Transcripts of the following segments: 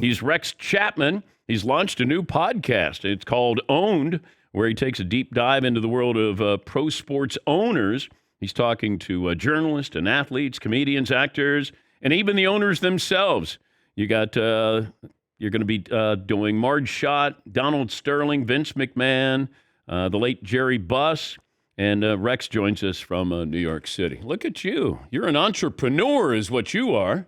He's Rex Chapman. He's launched a new podcast. It's called Owned, where he takes a deep dive into the world of pro sports owners. He's talking to journalists and athletes, comedians, actors, and even the owners themselves. You got you're going to be doing Marge Schott, Donald Sterling, Vince McMahon, the late Jerry Buss, and Rex joins us from New York City. Look at you. You're an entrepreneur is what you are.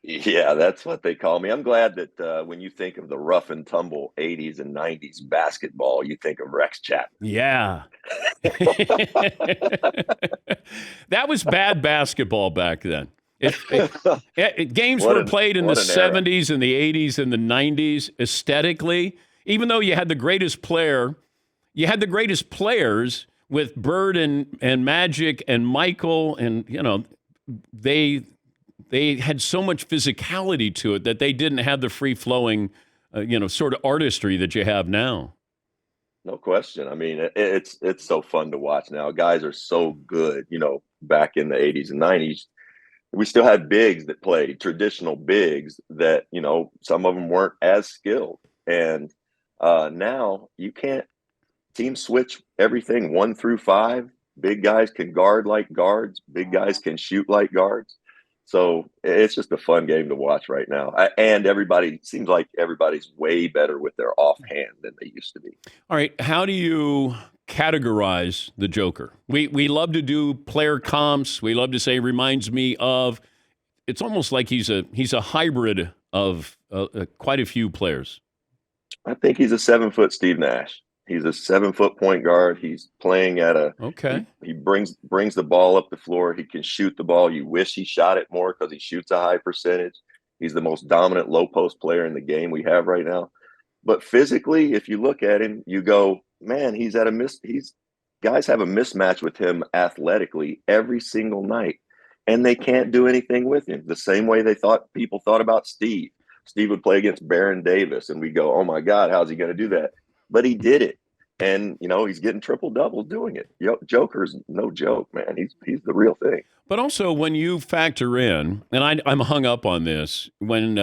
Yeah, that's what they call me. I'm glad that when you think of the rough and tumble 80s and 90s basketball, you think of Rex Chapman. Yeah. That was bad basketball back then. Games were played in the 70s and the 80s and the 90s aesthetically. Even though you had the greatest player, you had the greatest players with Bird and Magic and Michael, and they had so much physicality to it that they didn't have the free-flowing, sort of artistry that you have now. No question. I mean, it's so fun to watch now. Guys are so good. Back in the 80s and 90s, we still had bigs that played, traditional bigs that, some of them weren't as skilled. And now you can't team switch everything 1 through 5. Big guys can guard like guards. Big guys can shoot like guards. So it's just a fun game to watch right now. And seems like everybody's way better with their offhand than they used to be. All right. How do you categorize the Joker? We love to do player comps. We love to say reminds me of. It's almost like he's a hybrid of quite a few players. I think he's a 7-foot Steve Nash. He's a 7-foot point guard. He's playing at He brings the ball up the floor. He can shoot the ball. You wish he shot it more because he shoots a high percentage. He's the most dominant low post player in the game we have right now. But physically, if you look at him, you go, man, guys have a mismatch with him athletically every single night, and they can't do anything with him. The same way people thought about Steve. Steve would play against Baron Davis, and we go, oh my God, how's he going to do that? But he did it. And, he's getting triple doubles doing it. Joker's no joke, man. He's the real thing. But also when you factor in, and I'm hung up on this, when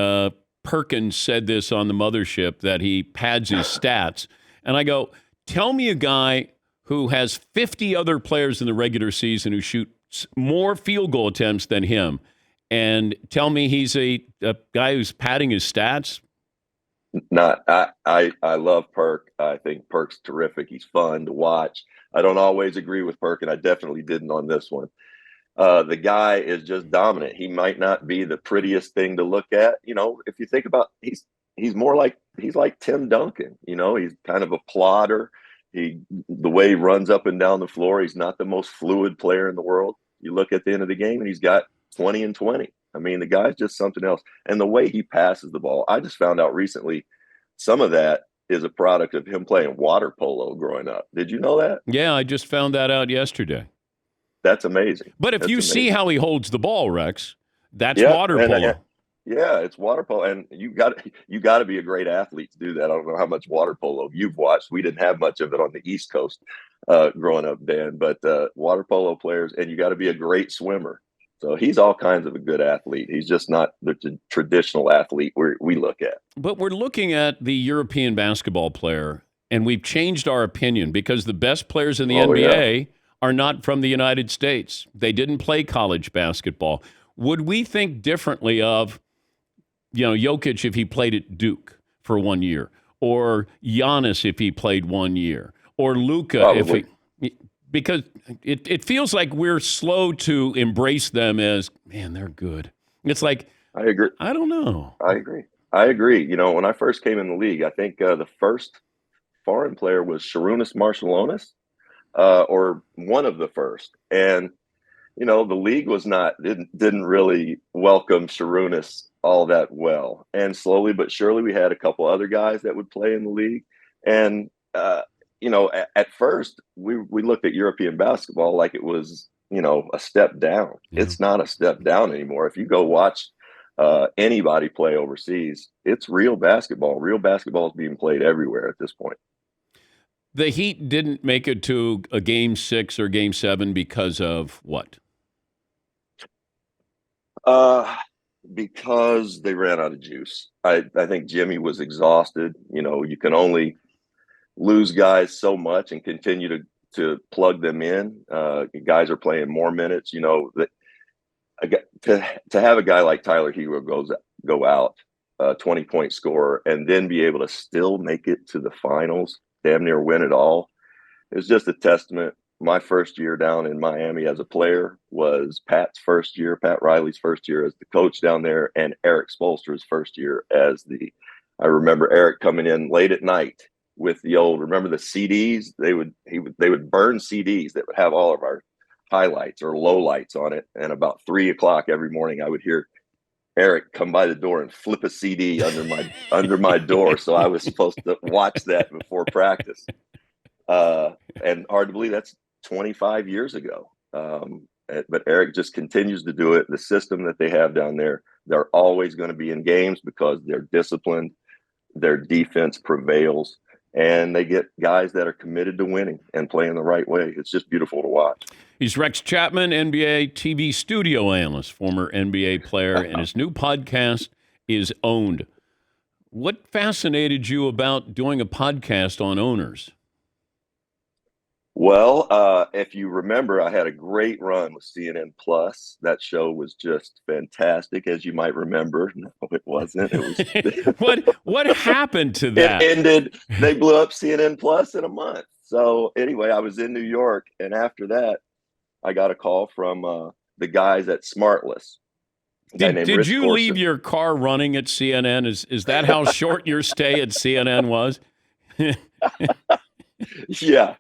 Perkins said this on the mothership that he pads his stats. And I go, tell me a guy who has 50 other players in the regular season who shoot more field goal attempts than him. And tell me he's a guy who's padding his stats. I love Perk. I think Perk's terrific. He's fun to watch. I don't always agree with Perk, and I definitely didn't on this one. The guy is just dominant. He might not be the prettiest thing to look at. If you think about, he's like Tim Duncan. He's kind of a plodder. The way he runs up and down the floor, he's not the most fluid player in the world. You look at the end of the game, and he's got 20 and 20. I mean, the guy's just something else. And the way he passes the ball, I just found out recently, some of that is a product of him playing water polo growing up. Did you know that? Yeah, I just found that out yesterday. That's amazing. But if you see how he holds the ball, Rex, that's water polo. Yeah, it's water polo, and you got to be a great athlete to do that. I don't know how much water polo you've watched. We didn't have much of it on the East Coast growing up, Dan. But water polo players, and you got to be a great swimmer. So he's all kinds of a good athlete. He's just not the traditional athlete we look at. But we're looking at the European basketball player, and we've changed our opinion because the best players in the NBA are not from the United States. They didn't play college basketball. Would we think differently of, Jokic if he played at Duke for 1 year, or Giannis if he played 1 year, or Luka if he... Because it feels like we're slow to embrace them as, man, they're good. It's like, I agree. I don't know. I agree. When I first came in the league, I think the first foreign player was Sharunas Marciulionis, or one of the first. And, the league didn't really welcome Sharunas all that well. And slowly but surely, we had a couple other guys that would play in the league. And, at first we looked at European basketball like it was, a step down. Yeah. It's not a step down anymore. If you go watch anybody play overseas, it's real basketball. Real basketball is being played everywhere at this point. The Heat didn't make it to a Game 6 or Game 7 because of what? Because they ran out of juice. I think Jimmy was exhausted. You can only lose guys so much and continue to plug them in. Guys are playing more minutes. To have a guy like Tyler Hero go out, 20-point scorer, and then be able to still make it to the finals, damn near win it all, is just a testament. My first year down in Miami as a player was Pat Riley's first year as the coach down there, and Eric Spoelstra's first year I remember Eric coming in late at night with remember the CDs? They would burn CDs that would have all of our highlights or lowlights on it. And about 3:00 every morning, I would hear Eric come by the door and flip a CD under my door. So I was supposed to watch that before practice. And hard to believe that's 25 years ago. But Eric just continues to do it. The system that they have down there, they're always going to be in games because they're disciplined. Their defense prevails, and they get guys that are committed to winning and playing the right way. It's just beautiful to watch. He's Rex Chapman, NBA TV studio analyst, former NBA player, and his new podcast is Owned. What fascinated you about doing a podcast on owners? Well, if you remember, I had a great run with CNN Plus. That show was just fantastic, as you might remember. No, it wasn't. It was. What happened to that? It ended. They blew up CNN Plus in a month. So anyway, I was in New York, and after that, I got a call from the guys at Smartless. Did you leave your car running at CNN? Is that how short your stay at CNN was? Yeah.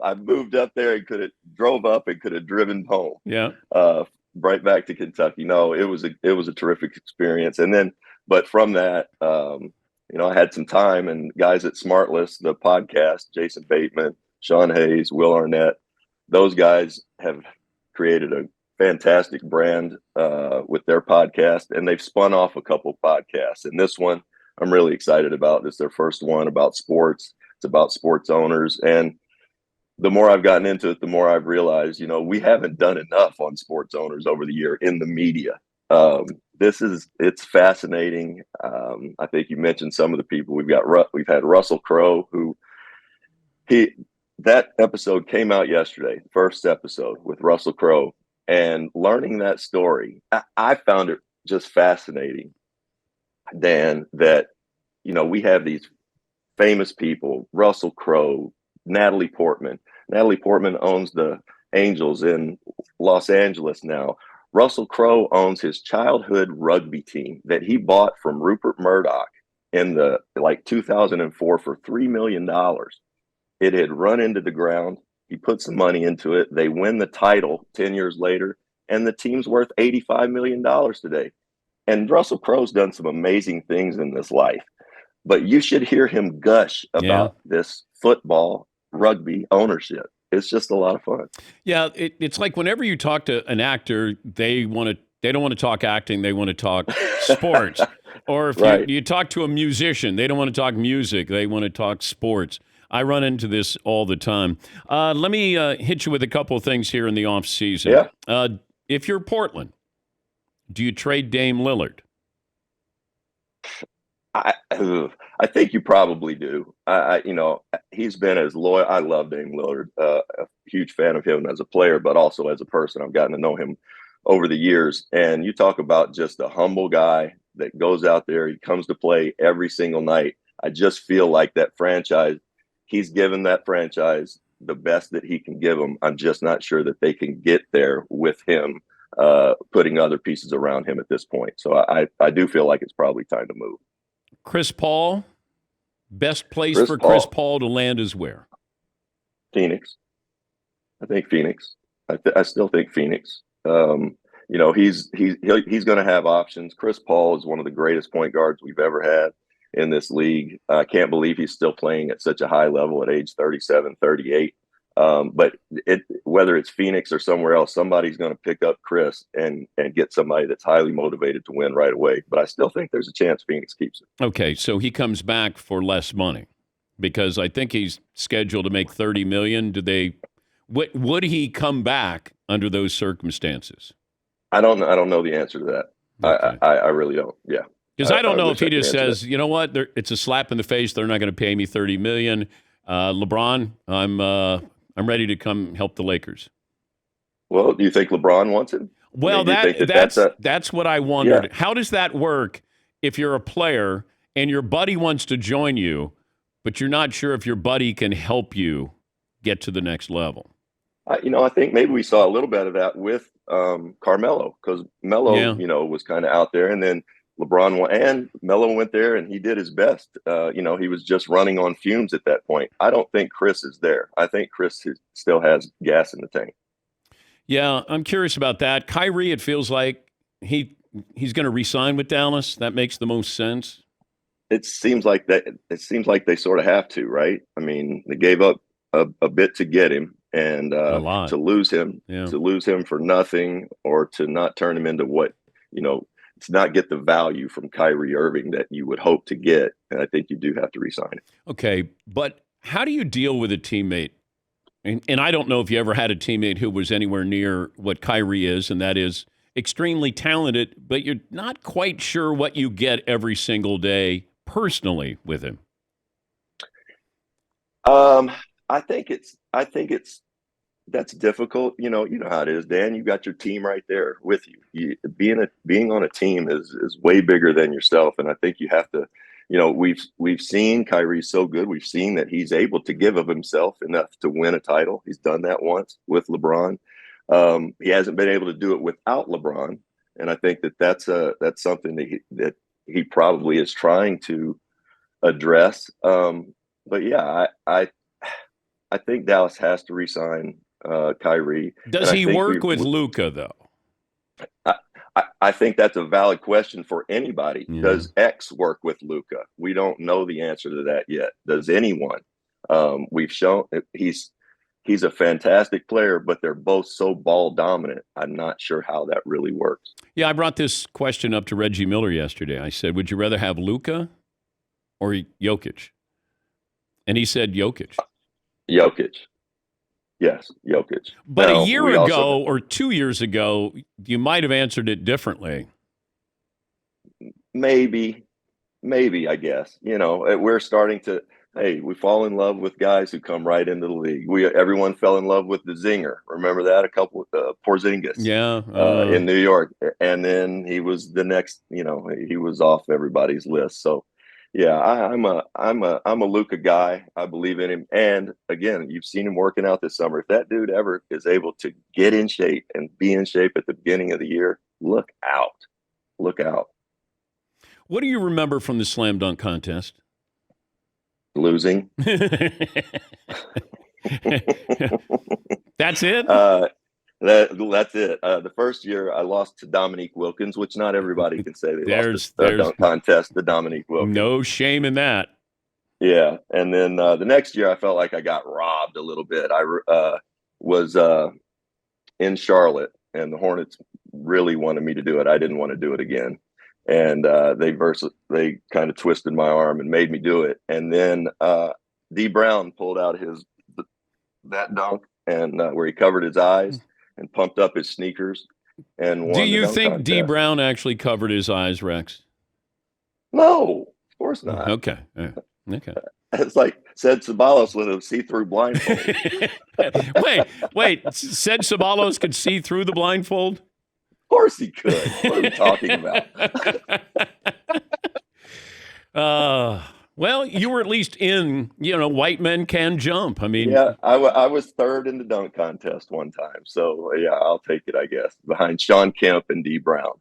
I moved up there and drove up and could have driven home. Yeah. Right back to Kentucky. No, it was a terrific experience. But from that, I had some time, and guys at Smartless, the podcast, Jason Bateman, Sean Hayes, Will Arnett, those guys have created a fantastic brand with their podcast, and they've spun off a couple podcasts. And this one I'm really excited about. This is their first one about sports. It's about sports owners. And the more I've gotten into it, the more I've realized, we haven't done enough on sports owners over the year in the media. It's fascinating. I think you mentioned some of the people we've had Russell Crowe, that episode came out yesterday, first episode with Russell Crowe, and learning that story, I found it just fascinating, Dan, that, we have these famous people, Russell Crowe, Natalie Portman. Natalie Portman owns the Angels in Los Angeles now. Russell Crowe owns his childhood rugby team that he bought from Rupert Murdoch in 2004 for $3 million. It had run into the ground. He put some money into it. They win the title 10 years later, and the team's worth $85 million today. And Russell Crowe's done some amazing things in this life. But you should hear him gush about this football, rugby ownership. It's just a lot of fun. Yeah, it's like whenever you talk to an actor, they don't want to talk acting, they want to talk sports. Or if you talk to a musician, they don't want to talk music, they want to talk sports. I run into this all the time. Let me hit you with a couple of things here in the offseason. Yeah. If you're Portland, do you trade Dame Lillard? I think you probably do. He's been as loyal. I love Dame Lillard. A huge fan of him as a player, but also as a person. I've gotten to know him over the years. And you talk about just a humble guy that goes out there. He comes to play every single night. I just feel like that franchise, he's given that franchise the best that he can give them. I'm just not sure that they can get there with him, putting other pieces around him at this point. So I do feel like it's probably time to move. Chris Paul, best place for Chris Paul to land is where? Phoenix. I think Phoenix. I still think Phoenix. He's going to have options. Chris Paul is one of the greatest point guards we've ever had in this league. I can't believe he's still playing at such a high level at age 37, 38. But whether it's Phoenix or somewhere else, somebody's going to pick up Chris and get somebody that's highly motivated to win right away. But I still think there's a chance Phoenix keeps it. Okay, so he comes back for less money because I think he's scheduled to make $30 million. Would he come back under those circumstances? I don't know the answer to that. Okay. I really don't. Yeah. Because I don't know if he just says, you know what, it's a slap in the face. They're not going to pay me $30 million. LeBron, I'm ready to come help the Lakers. Well, do you think LeBron wants him? Well, that's what I wondered. Yeah. How does that work if you're a player and your buddy wants to join you, but you're not sure if your buddy can help you get to the next level? I think maybe we saw a little bit of that with Carmelo, because Melo, was kind of out there, and then LeBron and Melo went there, and he did his best. He was just running on fumes at that point. I don't think Chris is there. I think Chris still has gas in the tank. Yeah, I'm curious about that. Kyrie, it feels like he's going to re-sign with Dallas. That makes the most sense. It seems like that. It seems like they sort of have to, right? I mean, they gave up a bit to get him, and to lose him for nothing, or to not turn him into what, to not get the value from Kyrie Irving that you would hope to get. And I think you do have to re-sign him. Okay, but how do you deal with a teammate? And I don't know if you ever had a teammate who was anywhere near what Kyrie is, and that is extremely talented, but you're not quite sure what you get every single day personally with him. I think that's difficult. You know how it is, Dan. You got your team right there with you. Being on a team is way bigger than yourself, and I think you have to. We've seen Kyrie so good. We've seen that he's able to give of himself enough to win a title. He's done that once with LeBron. He hasn't been able to do it without LeBron, and I think that's something that he probably is trying to address. But yeah, I think Dallas has to re-sign Kyrie. Does he work with Luka though? I think that's a valid question for anybody. Yeah. Does X work with Luka? We don't know the answer to that yet. Does anyone? We've shown he's a fantastic player, but they're both so ball dominant. I'm not sure how that really works. Yeah, I brought this question up to Reggie Miller yesterday. I said, would you rather have Luka or Jokic? And he said Jokic. Jokic. Yes, Jokic. But a year ago or 2 years ago, you might have answered it differently. Maybe, I guess. We're starting to, we fall in love with guys who come right into the league. Everyone fell in love with the zinger. Remember that? A couple with Porzingis. Yeah. In New York. And then he was the next, he was off everybody's list. So, yeah, I'm a Luka guy. I believe in him. And again, you've seen him working out this summer. If that dude ever is able to get in shape and be in shape at the beginning of the year, look out. Look out. What do you remember from the slam dunk contest? Losing. That's it? That's it. The first year I lost to Dominique Wilkins, which not everybody can say they lost the dunk contest to Dominique Wilkins. No shame in that. Yeah, and then the next year I felt like I got robbed a little bit. I was in Charlotte, and the Hornets really wanted me to do it. I didn't want to do it again, and they kind of twisted my arm and made me do it. And then D Brown pulled out that dunk and where he covered his eyes and pumped up his sneakers and won. Do you think D Brown actually covered his eyes, Rex? No, of course not. Okay. Okay. It's like Sid Sabalos with a see-through blindfold. Wait. Sid Sabalos could see through the blindfold? Of course he could. What are we talking about? Well, you were at least in, white men can jump. I mean, yeah, I was third in the dunk contest one time. So, yeah, I'll take it, I guess, behind Sean Kemp and D Brown.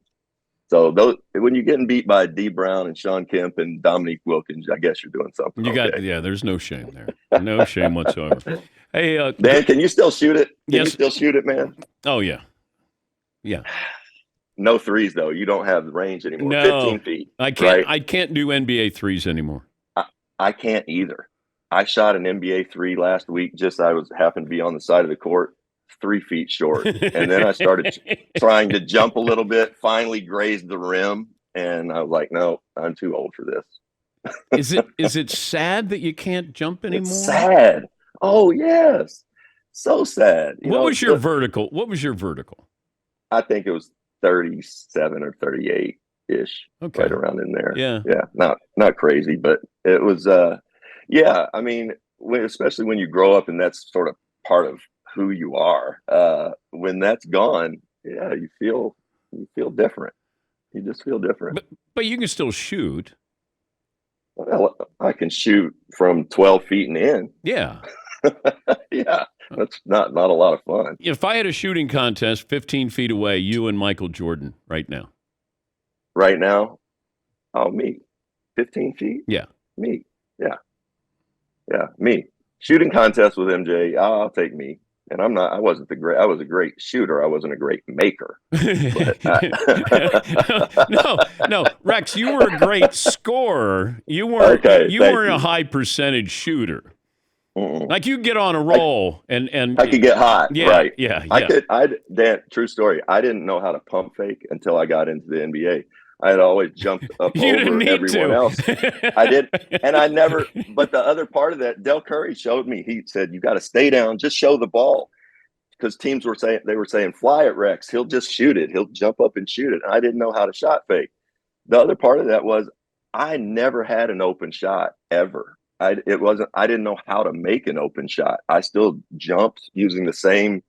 So when you're getting beat by D Brown and Sean Kemp and Dominique Wilkins, I guess you're doing something. There's no shame there. No shame whatsoever. Hey, Dan, can you still shoot it? Can you still shoot it, man? Oh, yeah. Yeah. No threes, though. You don't have the range anymore. No, 15 feet. I can't. Right? I can't do NBA threes anymore. I can't either. I shot an NBA three last week. Happened to be on the side of the court, 3 feet short, and then I started trying to jump a little bit. Finally, grazed the rim, and I was like, "No, I'm too old for this." Is it sad that you can't jump anymore? It's sad. Oh yes, so sad. What was your vertical? What was your vertical? I think it was 37 or 38 ish, Okay. right around in there. Yeah. Yeah. Not crazy, but it was, yeah. I mean, especially when you grow up and that's sort of part of who you are, when that's gone, yeah, you feel different. You just feel different. But you can still shoot. Well, I can shoot from 12 feet and in. Yeah. Yeah. That's not a lot of fun. If I had a shooting contest 15 feet away, you and Michael Jordan right now. Right now, me. 15 feet? Yeah. Me. Yeah. Yeah, me. Shooting contest with MJ, I'll take me. And I was a great shooter. I wasn't a great maker. No, Rex, you were a great scorer. You weren't a high percentage shooter. Mm-mm. Like you get on a roll and I could get hot, yeah, right? Yeah. Dan, true story. I didn't know how to pump fake until I got into the NBA. I had always jumped up over everyone else. I did, and I never. But the other part of that, Del Curry showed me. He said, "You got to stay down, just show the ball," because teams were saying, "Fly it, Rex. He'll just shoot it. He'll jump up and shoot it." And I didn't know how to shot fake. The other part of that was I never had an open shot ever. I didn't know how to make an open shot. I still jumped using the same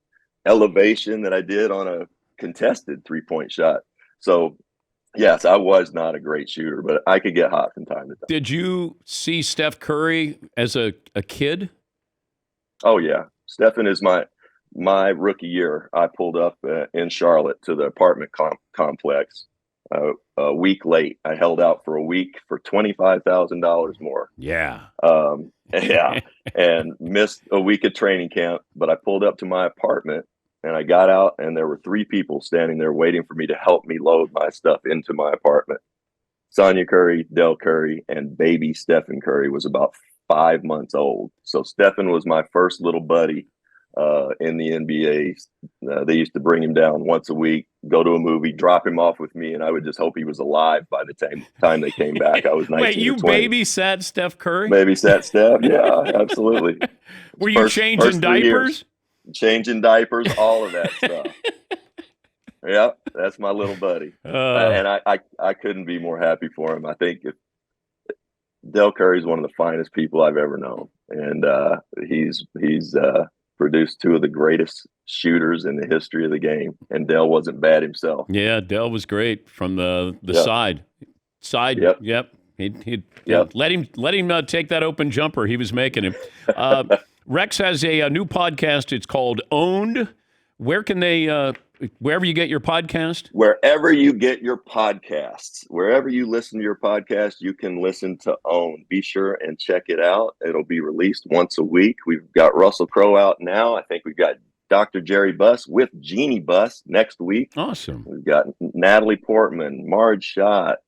elevation that I did on a contested 3-point shot. So, yes, I was not a great shooter, but I could get hot from time to time. Did you see Steph Curry as a kid? Oh, yeah. Stephen is my rookie year. I pulled up in Charlotte to the apartment complex a week late. I held out for a week for $25,000 more. Yeah. Yeah. And missed a week of training camp, but I pulled up to my apartment and I got out and there were 3 people standing there waiting for me to help me load my stuff into my apartment. Sonia Curry, Del Curry, and baby Stephen Curry was about 5 months old. So Stephen was my first little buddy in the NBA. They used to bring him down once a week, go to a movie, drop him off with me, and I would just hope he was alive by the time they came back. I was 19 Wait, you or 20. babysat Steph Curry? Babysat Steph, yeah, absolutely. Were you changing diapers? Changing diapers, all of that stuff. Yeah, that's my little buddy. And I couldn't be more happy for him. I think Del Curry is one of the finest people I've ever known. And he's produced 2 of the greatest shooters in the history of the game. And Del wasn't bad himself. Yeah, Del was great from the side. Yep. He'd let him take that open jumper he was making him. Rex has a new podcast. It's called Owned. Where can they wherever you get your podcast? Wherever you get your podcasts. Wherever you listen to your podcast, you can listen to Own. Be sure and check it out. It'll be released once a week. We've got Russell Crowe out now. I think we've got Dr. Jerry Buss with Jeannie Buss next week. Awesome. We've got Natalie Portman, Marge Schott,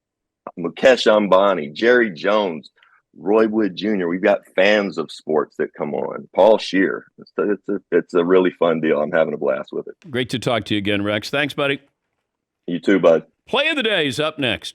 Mukesh Ambani, Jerry Jones, Roy Wood Jr. We've got fans of sports that come on. Paul Scheer. It's a really fun deal. I'm having a blast with it. Great to talk to you again, Rex. Thanks, buddy. You too, bud. Play of the Day is up next.